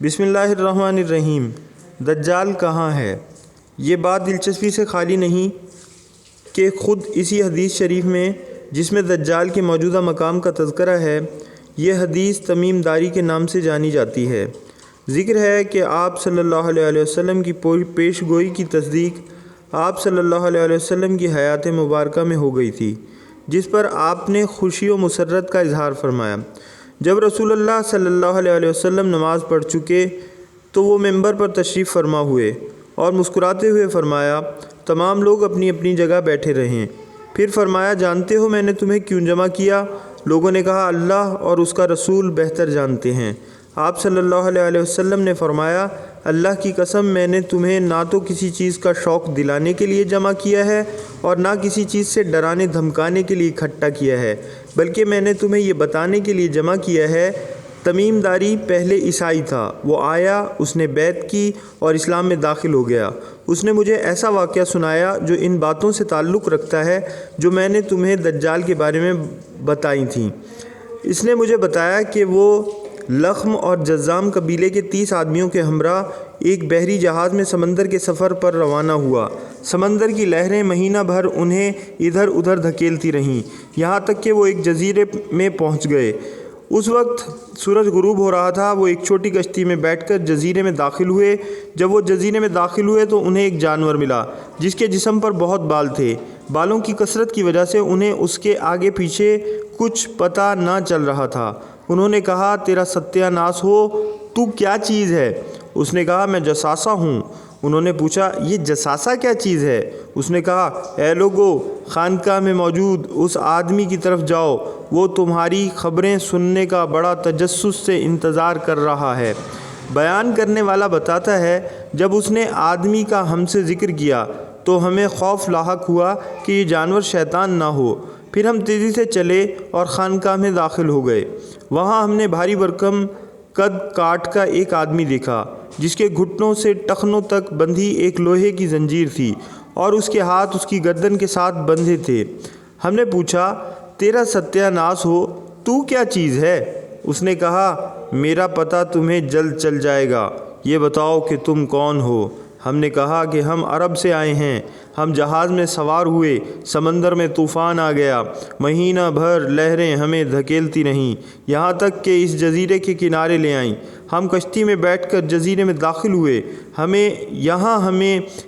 بسم اللہ الرحمن الرحیم۔ دجال کہاں ہے؟ یہ بات دلچسپی سے خالی نہیں کہ خود اسی حدیث شریف میں جس میں دجال کے موجودہ مقام کا تذکرہ ہے، یہ حدیث تمیم داری کے نام سے جانی جاتی ہے۔ ذکر ہے کہ آپ صلی اللہ علیہ وسلم کی پیش گوئی کی تصدیق آپ صلی اللہ علیہ وسلم کی حیات مبارکہ میں ہو گئی تھی، جس پر آپ نے خوشی و مسرت کا اظہار فرمایا۔ جب رسول اللہ صلی اللہ علیہ وسلم نماز پڑھ چکے تو وہ ممبر پر تشریف فرما ہوئے اور مسکراتے ہوئے فرمایا، تمام لوگ اپنی اپنی جگہ بیٹھے رہیں۔ پھر فرمایا، جانتے ہو میں نے تمہیں کیوں جمع کیا؟ لوگوں نے کہا، اللہ اور اس کا رسول بہتر جانتے ہیں۔ آپ صلی اللہ علیہ وسلم نے فرمایا، اللہ کی قسم میں نے تمہیں نہ تو کسی چیز کا شوق دلانے کے لیے جمع کیا ہے اور نہ کسی چیز سے ڈرانے دھمکانے کے لیے اکٹھا کیا ہے، بلکہ میں نے تمہیں یہ بتانے کے لیے جمع کیا ہے۔ تمیم داری پہلے عیسائی تھا، وہ آیا، اس نے بیعت کی اور اسلام میں داخل ہو گیا۔ اس نے مجھے ایسا واقعہ سنایا جو ان باتوں سے تعلق رکھتا ہے جو میں نے تمہیں دجال کے بارے میں بتائی تھیں۔ اس نے مجھے بتایا کہ وہ لخم اور جذام قبیلے کے 30 آدمیوں کے ہمراہ ایک بحری جہاز میں سمندر کے سفر پر روانہ ہوا۔ سمندر کی لہریں مہینہ بھر انہیں ادھر ادھر دھکیلتی رہیں، یہاں تک کہ وہ ایک جزیرے میں پہنچ گئے۔ اس وقت سورج غروب ہو رہا تھا۔ وہ ایک چھوٹی کشتی میں بیٹھ کر جزیرے میں داخل ہوئے۔ جب وہ جزیرے میں داخل ہوئے تو انہیں ایک جانور ملا جس کے جسم پر بہت بال تھے۔ بالوں کی کثرت کی وجہ سے انہیں اس کے آگے پیچھے کچھ پتہ نہ چل رہا تھا۔ انہوں نے کہا، تیرا ستیہ ناس ہو، تو کیا چیز ہے؟ اس نے کہا، میں جساسہ ہوں۔ انہوں نے پوچھا، یہ جساسہ کیا چیز ہے؟ اس نے کہا، اے لوگو، خانقاہ میں موجود اس آدمی کی طرف جاؤ، وہ تمہاری خبریں سننے کا بڑا تجسس سے انتظار کر رہا ہے۔ بیان کرنے والا بتاتا ہے، جب اس نے آدمی کا ہم سے ذکر کیا تو ہمیں خوف لاحق ہوا کہ یہ جانور شیطان نہ ہو۔ پھر ہم تیزی سے چلے اور خانقاہ میں داخل ہو گئے۔ وہاں ہم نے بھاری بھرکم قد کاٹ کا ایک آدمی دیکھا جس کے گھٹنوں سے ٹخنوں تک بندھی ایک لوہے کی زنجیر تھی اور اس کے ہاتھ اس کی گردن کے ساتھ بندھے تھے۔ ہم نے پوچھا، تیرا ستیہ ناس ہو، تو کیا چیز ہے؟ اس نے کہا، میرا پتہ تمہیں جلد چل جائے گا، یہ بتاؤ کہ تم کون ہو؟ ہم نے کہا کہ ہم عرب سے آئے ہیں۔ ہم جہاز میں سوار ہوئے، سمندر میں طوفان آ گیا، مہینہ بھر لہریں ہمیں دھکیلتی رہیں، یہاں تک کہ اس جزیرے کے کنارے لے آئیں۔ ہم کشتی میں بیٹھ کر جزیرے میں داخل ہوئے۔ ہمیں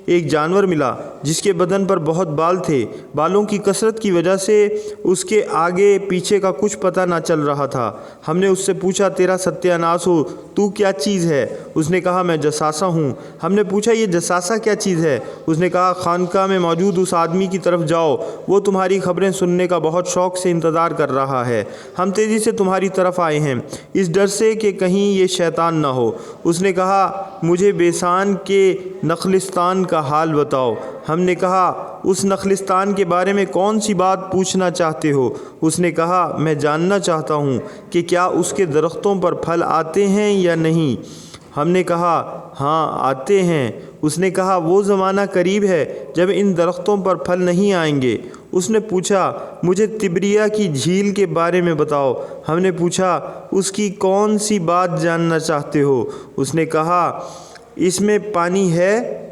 ایک جانور ملا جس کے بدن پر بہت بال تھے۔ بالوں کی کثرت کی وجہ سے اس کے آگے پیچھے کا کچھ پتہ نہ چل رہا تھا۔ ہم نے اس سے پوچھا، تیرا ستیہ ناس ہو، تو کیا چیز ہے؟ اس نے کہا، میں جساسہ ہوں۔ ہم نے پوچھا، یہ جساسہ کیا چیز ہے؟ اس نے کہا، خانقاہ میں موجود اس آدمی کی طرف جاؤ، وہ تمہاری خبریں سننے کا بہت شوق سے انتظار کر رہا ہے۔ ہم تیزی سے تمہاری طرف آئے ہیں، اس ڈر سے کہ کہیں یہ شیطان نہ ہو۔ اس نے کہا، مجھے بیسان کے نخلستان کا حال بتاؤ۔ ہم نے کہا، اس نخلستان کے بارے میں کون سی بات پوچھنا چاہتے ہو؟ اس نے کہا، میں جاننا چاہتا ہوں کہ کیا اس کے درختوں پر پھل آتے ہیں یا نہیں؟ ہم نے کہا، ہاں آتے ہیں۔ اس نے کہا، وہ زمانہ قریب ہے جب ان درختوں پر پھل نہیں آئیں گے۔ اس نے پوچھا، مجھے تبریہ کی جھیل کے بارے میں بتاؤ۔ ہم نے پوچھا، اس کی کون سی بات جاننا چاہتے ہو؟ اس نے کہا، اس میں پانی ہے؟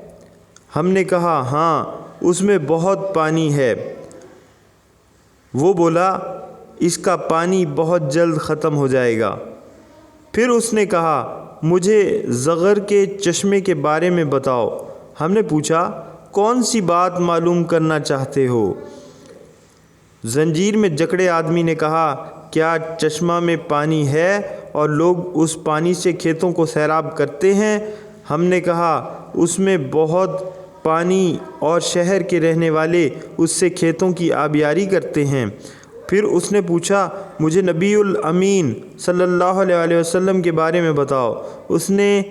ہم نے کہا، ہاں، اس میں بہت پانی ہے۔ وہ بولا، اس کا پانی بہت جلد ختم ہو جائے گا۔ پھر اس نے کہا، مجھے زغر کے چشمے کے بارے میں بتاؤ۔ ہم نے پوچھا، کون سی بات معلوم کرنا چاہتے ہو؟ زنجیر میں جکڑے آدمی نے کہا، کیا چشمہ میں پانی ہے اور لوگ اس پانی سے کھیتوں کو سیراب کرتے ہیں؟ ہم نے کہا، اس میں بہت پانی اور شہر کے رہنے والے اس سے کھیتوں کی آبیاری کرتے ہیں۔ پھر اس نے پوچھا، مجھے نبی الامین صلی اللہ علیہ وسلم کے بارے میں بتاؤ، اس نے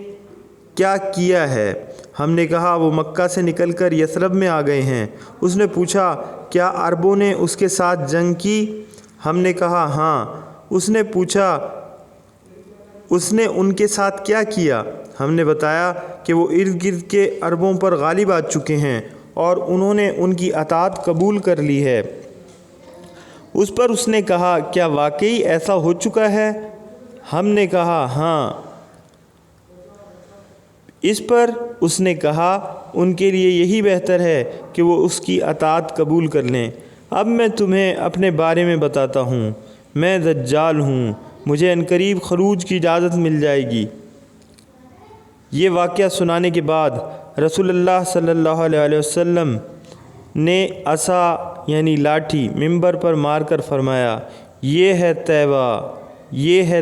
کیا کیا ہے؟ ہم نے کہا، وہ مکہ سے نکل کر یثرب میں آ گئے ہیں۔ اس نے پوچھا، کیا عربوں نے اس کے ساتھ جنگ کی؟ ہم نے کہا، ہاں۔ اس نے پوچھا، اس نے ان کے ساتھ کیا کیا؟ ہم نے بتایا کہ وہ ارد گرد کے عربوں پر غالب آ چکے ہیں اور انہوں نے ان کی اطاعت قبول کر لی ہے۔ اس پر اس نے کہا، کیا واقعی ایسا ہو چکا ہے؟ ہم نے کہا، ہاں۔ اس پر اس نے کہا ان کے لیے یہی بہتر ہے کہ وہ اس کی اطاعت قبول کر لیں۔ اب میں تمہیں اپنے بارے میں بتاتا ہوں، میں دجال ہوں، مجھے عنقریب خروج کی اجازت مل جائے گی۔ یہ واقعہ سنانے کے بعد رسول اللہ صلی اللہ علیہ وسلم نے عصا یعنی لاٹھی ممبر پر مار کر فرمایا، یہ ہے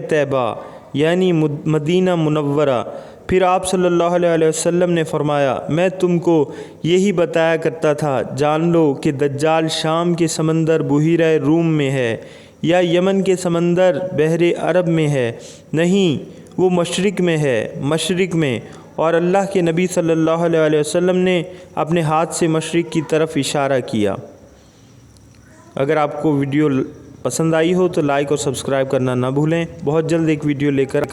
طیبہ یعنی مدینہ منورہ۔ پھر آپ صلی اللہ علیہ وسلم نے فرمایا، میں تم کو یہی بتایا کرتا تھا، جان لو کہ دجال شام کے سمندر بحیرہ روم میں ہے یا یمن کے سمندر بحر عرب میں ہے، نہیں وہ مشرق میں ہے، مشرق میں۔ اور اللہ کے نبی صلی اللہ علیہ وسلم نے اپنے ہاتھ سے مشرق کی طرف اشارہ کیا۔ اگر آپ کو ویڈیو پسند آئی ہو تو لائک اور سبسکرائب کرنا نہ بھولیں۔ بہت جلد ایک ویڈیو لے کر